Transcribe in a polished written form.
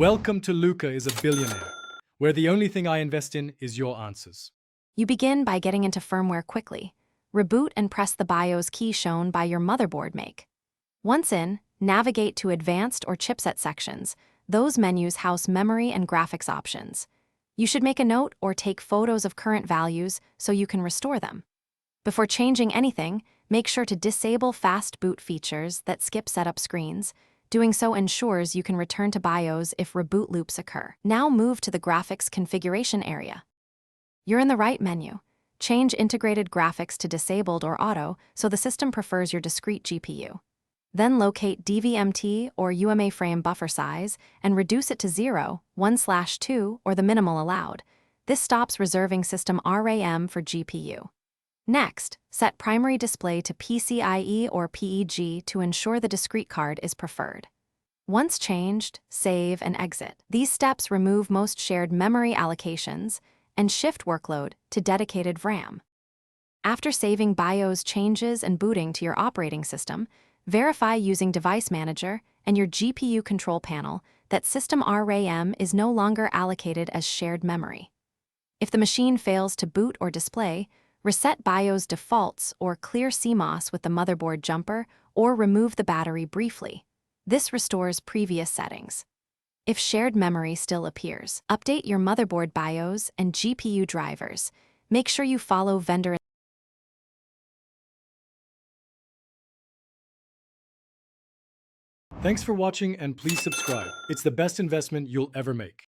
Welcome to Luca is a Billionaire, where the only thing I invest in is your answers. You begin by getting into firmware quickly. Reboot and press the BIOS key shown by your motherboard make. Once in, navigate to Advanced or Chipset sections. Those menus house memory and graphics options. You should make a note or take photos of current values so you can restore them. Before changing anything, make sure to disable fast boot features that skip setup screens. Doing so ensures you can return to BIOS if reboot loops occur. Now move to the graphics configuration area. You're in the right menu. Change integrated graphics to disabled or auto so the system prefers your discrete GPU. Then locate DVMT or UMA frame buffer size and reduce it to 0, 1/2, or the minimal allowed. This stops reserving system RAM for GPU. Next, set primary display to PCIe or PEG to ensure the discrete card is preferred. Once changed, save and exit. These steps remove most shared memory allocations and shift workload to dedicated RAM. After saving BIOS changes and booting to your operating system, verify using Device Manager and your GPU control panel that system RAM is no longer allocated as shared memory. If the machine fails to boot or display, reset BIOS defaults or clear CMOS with the motherboard jumper or remove the battery briefly. This restores previous settings. If shared memory still appears, update your motherboard BIOS and GPU drivers. Make sure you follow vendor. Thanks for watching and please subscribe. It's the best investment you'll ever make.